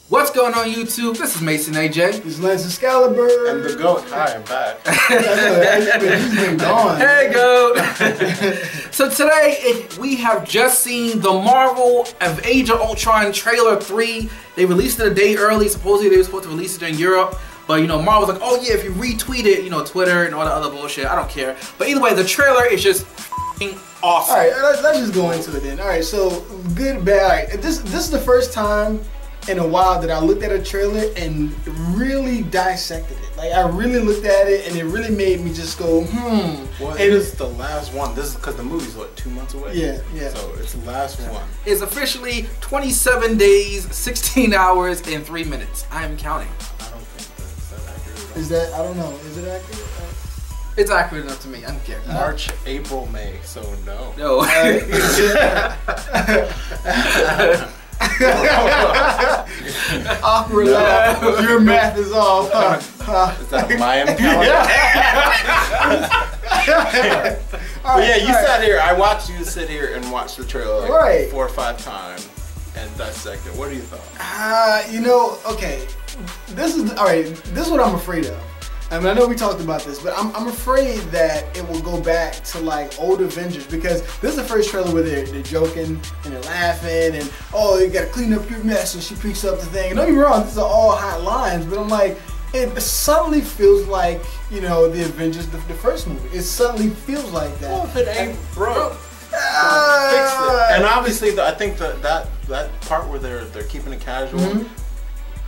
What's going on YouTube? This is Mason AJ. This is Lance Excalibur. And the GOAT. Hi, I'm back. He's been gone. Hey GOAT. So today we have just seen the Marvel of Age of Ultron trailer 3. They released it a day early. Supposedly they were supposed to release it in Europe. But you know, Marvel's like, oh yeah, if you retweet it, you know, Twitter and all the other bullshit, I don't care. But either way, the trailer is just awesome. Alright, let's just go into it then. Alright, so good, bad. Alright, this is the first time in a while that I looked at a trailer and really dissected it. Like, I really looked at it and it really made me just go, Well, it is the last one. This is because the movie's what, 2 months away? Yeah, yeah. So it's the last one. It's officially 27 days, 16 hours, and 3 minutes. I am counting. I don't think that's accurate. Is that, I don't know, is it accurate? It's accurate enough to me. I don't care. March, April, May. So no. No. Awkward laugh. Your math is off. Is that a Mayan calendar? But yeah, you sat here. I watched you sit here and watch the trailer like 4 or 5 times and dissect it. What are your thoughts? You know, okay. This is alright. This is what I'm afraid of. I mean, I know we talked about this, but I'm afraid that it will go back to like old Avengers, because this is the first trailer where they're joking and they're laughing and, oh, you gotta clean up your mess, and she picks up the thing. And don't get me wrong, these are all hot lines, but I'm like, it suddenly feels like, you know, the Avengers, the first movie. It suddenly feels like that. Well, if it ain't broke, fix it. And obviously, I think that part where they're keeping it casual.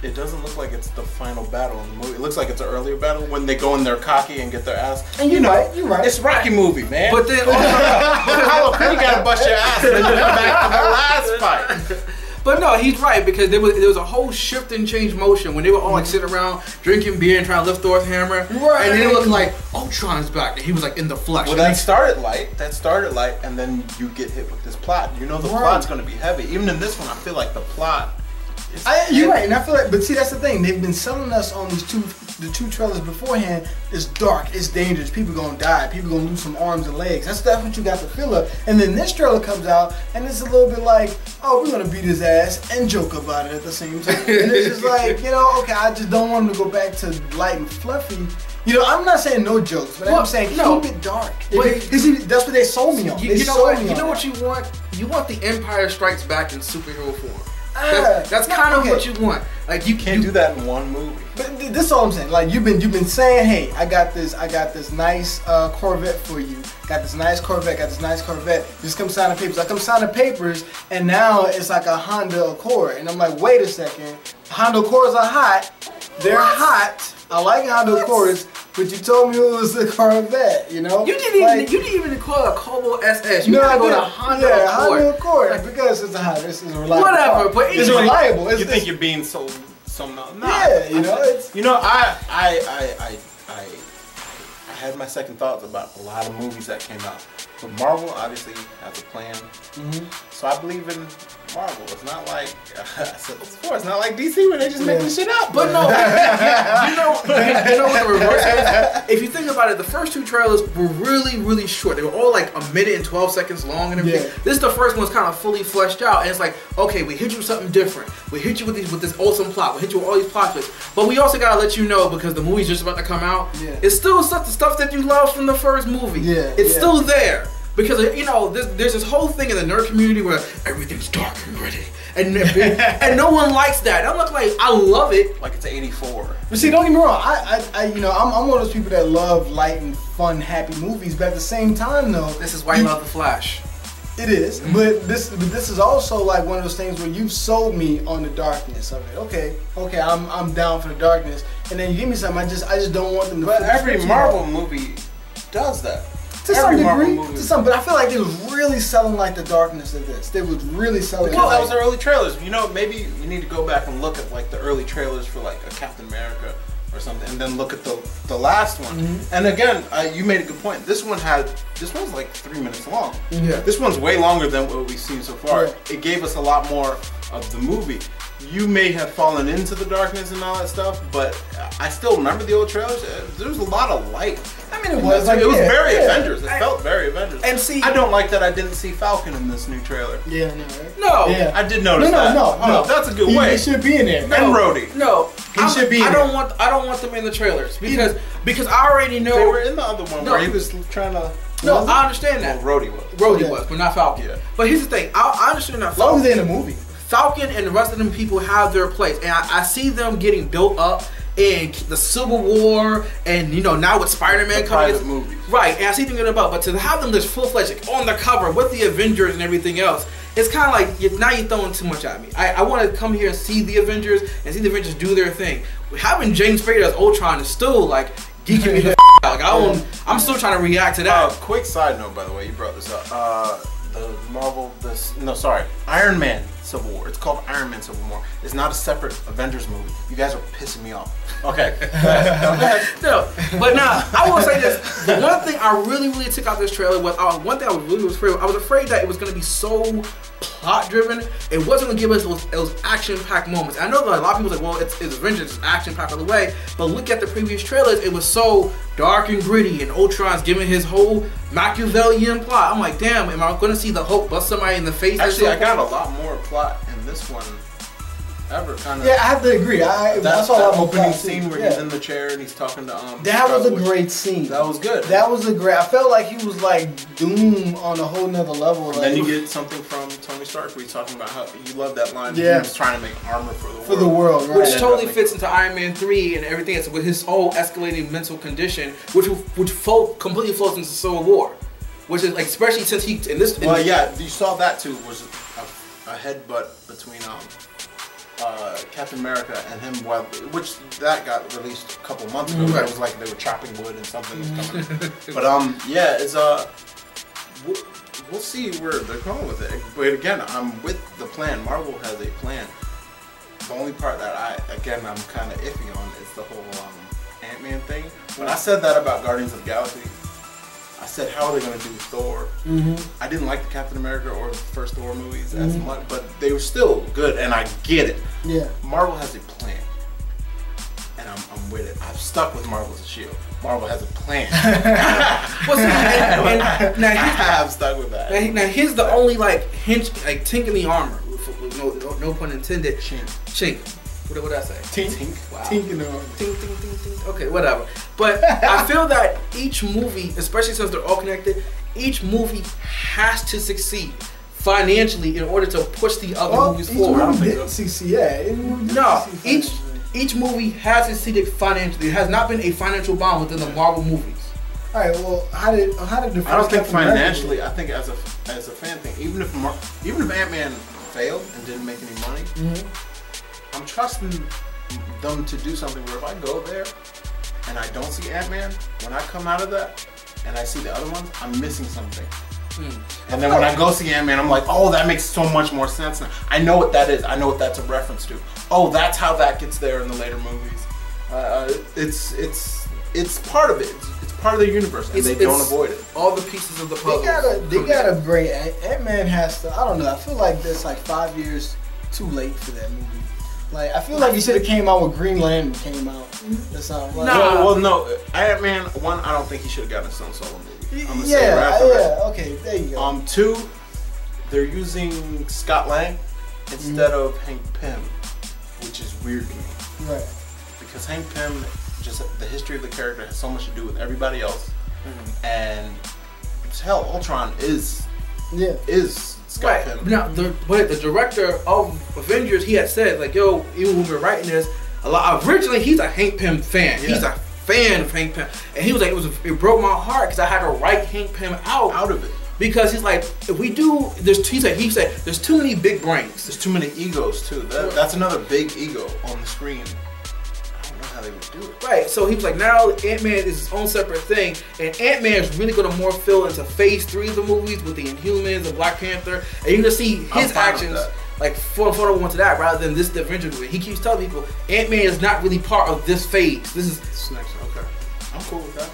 It doesn't look like it's the final battle in the movie. It looks like it's an earlier battle when they go in there cocky and get their ass. And you're right. It's a Rocky movie, man. But then Apollo Creed gotta bust your ass and then back to the last fight. But no, he's right, because there was a whole shift and change motion when they were all like sitting around drinking beer and trying to lift Thor's hammer. Right. And then it looked like Ultron's back and he was like in the flesh. Well, that started light, and then you get hit with this plot. You know the plot's gonna be heavy. Even in this one, I feel like the plot. You're right, and I feel like, but see, that's the thing. They've been selling us on these the two trailers beforehand. It's dark, it's dangerous. People gonna die. People gonna lose some arms and legs. That's what you got the feel of. And then this trailer comes out, and it's a little bit like, oh, we're gonna beat his ass and joke about it at the same time. And it's just like, you know, okay, I just don't want him to go back to light and fluffy. You know, I'm not saying no jokes, but I'm saying keep it dark. That's what they sold me on. You know what you want? You want the Empire Strikes Back in superhero form. That's kind of what you want. Like you can't do that in one movie. But this is all I'm saying. Like you've been saying, hey, I got this nice Corvette for you. Got this nice Corvette. Just come sign the papers. I come sign the papers, and now it's like a Honda Accord. And I'm like, wait a second. Honda Accords are hot. They're hot. I like Honda Accords, but you told me it was a Corvette. You know. You didn't even call it a Cobalt SS. You gotta go to Honda Accord. Honda Accord, like, because it's this is a reliable. Whatever, car. but it's reliable. You think you're being so not? Yeah, you know. I had my second thoughts about a lot of movies that came out. But Marvel obviously has a plan. So I believe in Marvel. It's not like I said before. It's not like DC where they just making shit up. But no, you know what the reverse is? If you think about it, the first 2 trailers were really short. They were all like a minute and 12 seconds long and everything. Yeah. This is the first one's kind of fully fleshed out, and it's like, okay, we hit you with something different. We hit you with this awesome plot. We hit you with all these plot twists. But we also gotta let you know, because the movie's just about to come out. Yeah. It's still the stuff that you love from the first movie. Yeah. It's still there. Because, you know, there's this whole thing in the nerd community where everything's dark and gritty, and no one likes that. I'm like, I love it. Like it's 84. But see, don't get me wrong. You know, I'm one of those people that love light and fun, happy movies. But at the same time, though, this is why you love The Flash. It is, but this is also like one of those things where you've sold me on the darkness of it. Okay, I'm down for the darkness, and then you give me something. I just don't want them to. But every Marvel movie does that. To some degree, but I feel like they was really selling like the darkness of this. They was really selling. Because that was the early trailers. You know, maybe you need to go back and look at like the early trailers for like a Captain America or something, and then look at the last one. And again, you made a good point. This one's like 3 minutes long. Yeah. This one's way longer than what we've seen so far. It gave us a lot more of the movie. you may have fallen into the darkness and all that stuff, but I still remember the old trailers. There was a lot of light. I mean, it was like, it was very Avengers. It felt very Avengers. And see, I don't like that I didn't see Falcon in this new trailer. Yeah, no, right? No. Yeah. I did notice that. No. That's a good way. He should be in there. And Rhodey. No. He should be in I there. don't want them in the trailers because I already know They were in the other one where he was trying to. No, I understand that. Well, Rhodey was. Rhodey was, but not Falcon. Yeah. But here's the thing. I understand that As long Falcon, as they're in the movie. Falcon and the rest of them people have their place, and I see them getting built up in the Civil War, and now with Spider-Man coming, private movies. Right? And I see them getting about, but to have them just full-fledged like, on the cover with the Avengers and everything else, it's kind of like now you're throwing too much at me. I want to come here and see the Avengers and see the Avengers do their thing. Having James Spader as Ultron is still like geeking me the out. Like I'm still trying to react to that. Quick side note, by the way, you brought this up. Iron Man Civil War. It's called Iron Man Civil War. It's not a separate Avengers movie. You guys are pissing me off. Okay. No, but now I will say this: the one thing I really took out this trailer was one thing I was afraid of. I was afraid that it was going to be so plot driven. It wasn't going to give us those action packed moments. I know that a lot of people say, well, it's Avengers, it's action packed all the way. But look at the previous trailers; it was so dark and gritty, and Ultron's giving his whole Machiavellian plot. I'm like, damn, am I going to see the Hulk bust somebody in the face? Actually, I got a lot more plot in this one. Ever kind of. Yeah, I have to agree. I saw that that opening scene where he's in the chair and he's talking to That was a great scene. That was good. That was a great. I felt like he was like Doom on a whole nother level. And then you get something from Tony Stark where he's talking about how you love that line. Yeah. He was trying to make armor for the world. For the world, right. Which totally fits into Iron Man 3 and everything else with his whole escalating mental condition, which completely flows into Civil War, which is like especially since he in this. Well, yeah, you saw that too. Was a headbutt between Captain America and him, which that got released a couple months ago. Right. It was like they were chopping wood and something was coming. But yeah, it's we'll see where they're going with it. But again, I'm with the plan. Marvel has a plan. The only part that I'm kind of iffy on is the whole Ant-Man thing. When I said that about Guardians of the Galaxy, I said, how are they going to do Thor? I didn't like the Captain America or the first Thor movies as much, but they were still good, and I get it. Yeah. Marvel has a plan, and I'm with it. I've stuck with Marvel as a shield. Marvel has a plan. Well, see, now I've stuck with that. Now here's the only tink in the armor, no pun intended. Chink. What did I say? Tink. Wow. Tink in the armor. Tink. Okay, whatever. But I feel that each movie, especially since they're all connected, each movie has to succeed financially in order to push the other movies forward. Each movie has succeeded financially. It has not been a financial bomb within the Marvel movies. All right. Well, how did the first I don't think Captain America financially. I think as a fan thing, even if Ant-Man failed and didn't make any money, I'm trusting them to do something where if I go there and I don't see Ant-Man, when I come out of that and I see the other ones, I'm missing something. And then when I go see Ant-Man, I'm like, oh, that makes so much more sense now. I know what that is. I know what that's a reference to. Oh, that's how that gets there in the later movies. It's part of it. It's part of the universe, and they don't avoid it. All the pieces of the puzzle. They got a great Ant-Man has to. I don't know. I feel like that's like 5 years too late for that movie. Like, I feel like he should have came out when Green Lantern came out. Or something. Like, no. Ant-Man, one, I don't think he should have gotten his own solo movie. I'm gonna say okay, there you go. Two, they're using Scott Lang instead of Hank Pym, which is weird to me. Right. Because Hank Pym, just the history of the character has so much to do with everybody else, and hell, Ultron is Scott Pym. Now, the director of Avengers, he had said, like, yo, even when we were writing this, originally he's a Hank Pym fan. Yeah. He's a fan of Hank Pym, and he was like, it broke my heart because I had to write Hank Pym out of it because he's like, if we do, he said, there's too many big brains, there's too many egos too. That's another big ego on the screen. They would do it. Right, so he was like, now Ant-Man is his own separate thing, and Ant-Man is really going to more fill into phase 3 of the movies with the Inhumans and Black Panther, and you're going to see his actions like photo one to that rather than this Avenger movie. He keeps telling people Ant-Man is not really part of this phase. This is next. Okay, I'm cool with that.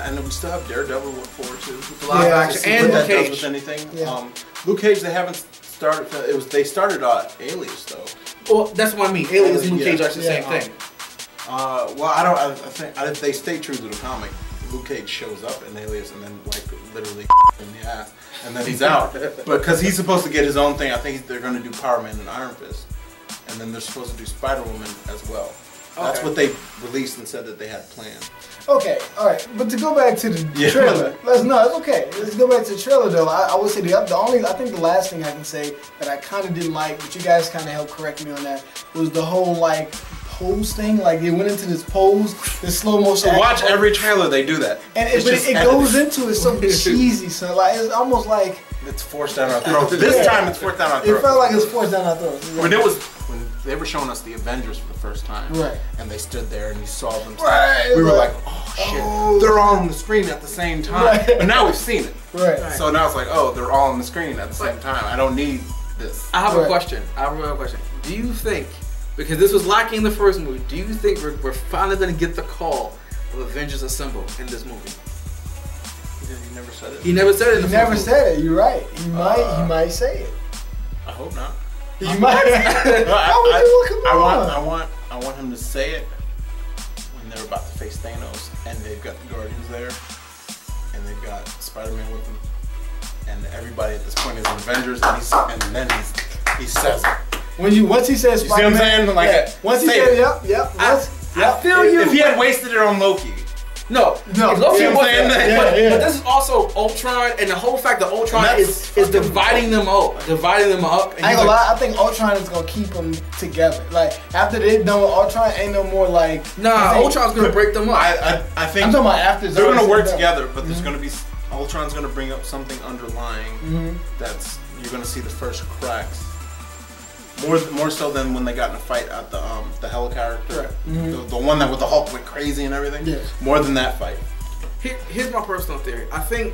And we still have Daredevil to look forward to. With a lot of action and Luke Cage. With anything. Yeah. Luke Cage, they haven't started. They started Alias though. Well, that's what I mean. Alias and Luke Cage are the same thing. Well, I think if they stay true to the comic, Luke Cage shows up in Alias and then like literally in the ass, and then he's out. But because he's supposed to get his own thing, I think they're going to do Power Man and Iron Fist, and then they're supposed to do Spider Woman as well. That's what they released and said that they had planned. Okay, all right, but to go back to the trailer, it's okay. Let's go back to the trailer though. I would say I think the last thing I can say that I kind of didn't like, but you guys kind of helped correct me on that, was the whole like pose thing. Like they went into this pose, this slow motion. So watch every trailer, they do that. And it goes into it so cheesy, so like it's almost like it's forced down our throats. This time it's forced down our throats. It felt like it's forced down our throats. When they were showing us the Avengers for the first time, and they stood there and you saw them, we were like, oh shit, they're all on the screen at the same time. But now we've seen it. So now it's like, oh, they're all on the screen at the same time. I don't need this. I have a question. Do you think, because this was lacking in the first movie, do you think we're finally going to get the call of Avengers Assemble in this movie? He never said it. He never said it. He never said it. You're right. He might say it. I hope not. You might. I want him to say it when they're about to face Thanos, and they've got the Guardians there, and they've got Spider-Man with them, and everybody at this point is in Avengers, and then he says it. Once he says Spider-Man, you see what I'm saying? Like once he says, yep. I feel you. If he had wasted it on Loki. No. Loki was but this is also Ultron, and the whole fact that Ultron is dividing them up. I ain't gonna lie, I think Ultron is gonna keep them together. Like after they're done with Ultron, ain't no more like. Nah, Ultron's gonna break them up. I think I'm talking about after they're gonna work together, but there's gonna be Ultron's gonna bring up something underlying that's you're gonna see the first cracks. More so than when they got in a fight at the helicarrier, the one that with the Hulk went crazy and everything. Yeah. More than that fight. Here's my personal theory. I think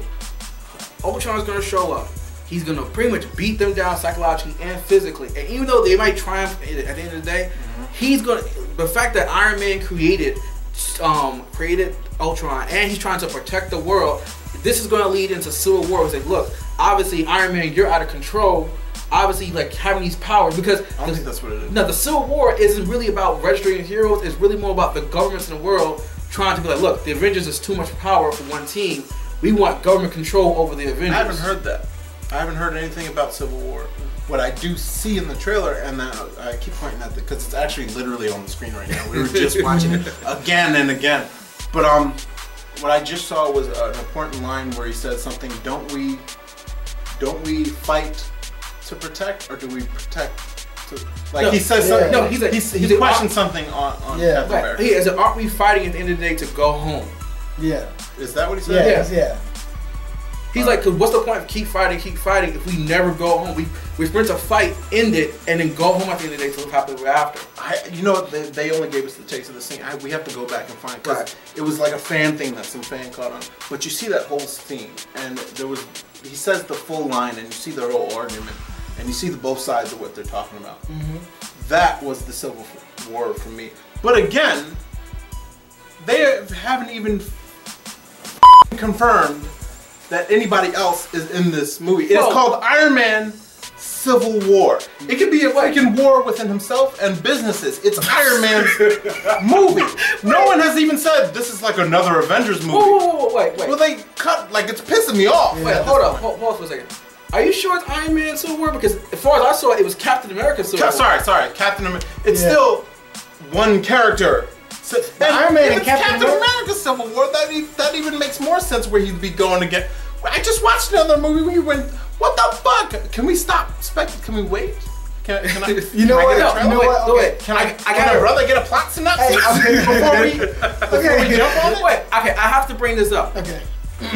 Ultron's gonna show up. He's gonna pretty much beat them down psychologically and physically. And even though they might triumph at the end of the day, he's gonna. The fact that Iron Man created Ultron and he's trying to protect the world. This is gonna lead into Civil War. It's like, look, obviously Iron Man, you're out of control. Obviously, like having these powers, because I don't think that's what it is. No, the Civil War isn't really about registering heroes. It's really more about the governments in the world trying to be like, look, the Avengers is too much power for one team. We want government control over the Avengers. I haven't heard that. I haven't heard anything about Civil War. What I do see in the trailer, and I keep pointing at it because it's actually literally on the screen right now. We were just watching it again and again. But what I just saw was an important line where he said something. Don't we fight to protect, or do we protect to, like no, he says something? No, he questioned something on Captain America. He is, aren't we fighting at the end of the day to go home? Yeah. Is that what he said? Yeah. He's like, cause what's the point of keep fighting if we never go home? We sprint a fight, end it, and then go home at the end of the day to look happy we're after. You know, they only gave us the taste of the scene. We have to go back and find, because it was like a fan thing that some fan caught on. But you see that whole scene, and he says the full line, and you see their whole argument. And you see both sides of what they're talking about. That was the Civil War for me. But again, they haven't even confirmed that anybody else is in this movie. It is called Iron Man Civil War. It could be a fucking war within himself and businesses. It's Iron Man's movie. No one has even said this is like another Avengers movie. Wait. Well, they cut, like, it's pissing me off. Wait, hold up. Pause for a second. Are you sure it's Iron Man Civil War? Because as far as I saw it was Captain America Civil War. Sorry, Captain America. It's still one character. So, Iron Man and Captain America Civil War, that even makes more sense where he'd be going again. I just watched another movie where you went, what the fuck? Can we stop? Can we wait? Can I? You know what? Wait. Can I brother get a plot synopsis before we jump on it? Wait. Okay, I have to bring this up. Okay.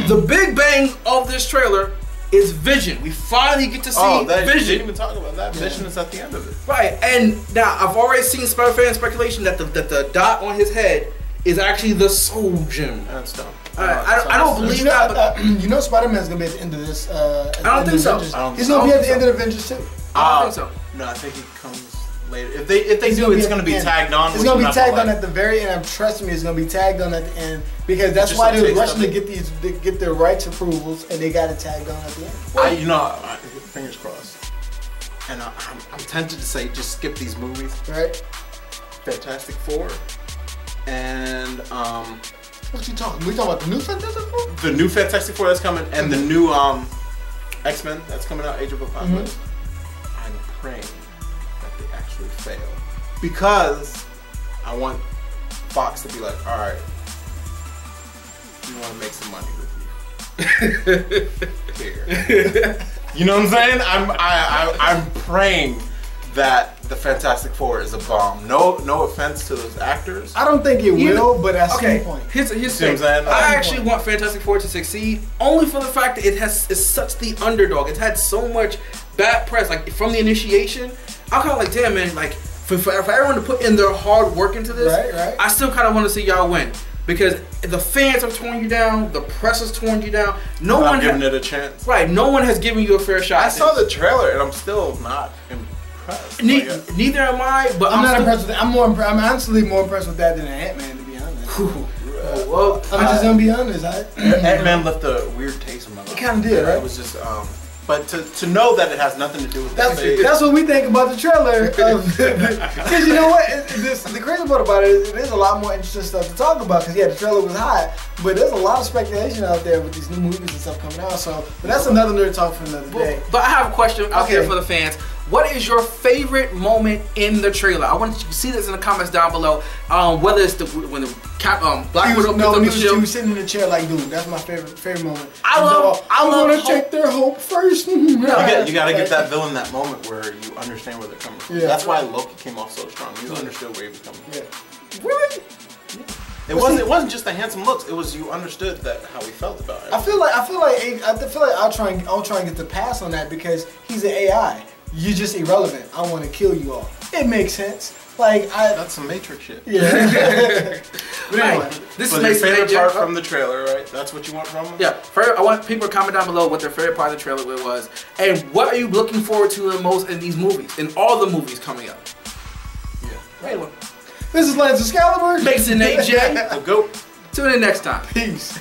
The big bang of this trailer is Vision. We finally get to see Vision. We didn't even talk about that. Vision is at the end of it. Right, and now I've already seen fan speculation that the dot on his head is actually the Soul Gem. That's dumb. I don't believe that. But you know, Spider-Man's gonna be at the end of this. I don't think so. He's gonna be at the end of the Avengers too. I don't think so. No, I think he comes later. If they do, it's gonna be tagged on. It's gonna be tagged on at the very end. Trust me, it's gonna be tagged on at the end because that's why they were rushing to get their rights approvals, and they got it tagged on at the end. Fingers crossed. and I'm tempted to say just skip these movies. Right. Fantastic Four, and what you talking? We talking about the new Fantastic Four? The new Fantastic Four that's coming, and the new X-Men that's coming out, Age of Ultron. I'm praying that they actually fail, because I want Fox to be like, all right, we want to make some money with you. Here. You know what I'm saying? I'm praying that the Fantastic Four is a bomb. No offense to those actors. I don't think it will, but that's the point. Here's the thing. I actually want Fantastic Four to succeed only for the fact that it's such the underdog. It's had so much bad press, like from the initiation. I'm kind of like, damn man, like for everyone to put in their hard work into this, right. I still kind of want to see y'all win. Because the fans have torn you down, the press has torn you down. No one giving it a chance. Right, no one has given you a fair shot. I saw the trailer and I'm still not impressed. Neither am I, but I'm not impressed with that. I'm honestly more impressed with that than Ant-Man, to be honest. Well, I'm just gonna be honest. Ant-Man left a weird taste in my mouth. It kind of did, right? It was just but to know that it has nothing to do with that's what we think about the trailer. Because you know what? The crazy part about it is there's a lot more interesting stuff to talk about. Because the trailer was hot, but there's a lot of speculation out there with these new movies and stuff coming out. So, but that's another nerd talk for another day. But I have a question out there for the fans. What is your favorite moment in the trailer? I want you to see this in the comments down below. Whether it's when the Black Widow picked up the shield. He was sitting in the chair like, dude, that's my favorite moment. I want to take their hope first. You gotta give that villain that moment where you understand where they're coming from. Yeah. That's why Loki came off so strong. You understood where he was coming from. Yeah. Really? Yeah. It wasn't just the handsome looks. It was you understood that how he felt about it. I feel like I'll try and get the pass on that because he's an AI. You're just irrelevant. I want to kill you all. It makes sense. That's some Matrix shit. Yeah. But anyway, this is my favorite part from the trailer, right? That's what you want from them? Yeah. I want people to comment down below what their favorite part of the trailer was, and what are you looking forward to the most in these movies, in all the movies coming up. Yeah. Anyway, this is Lance Excalibur. Mason AJ. The GOAT. Tune in next time. Peace.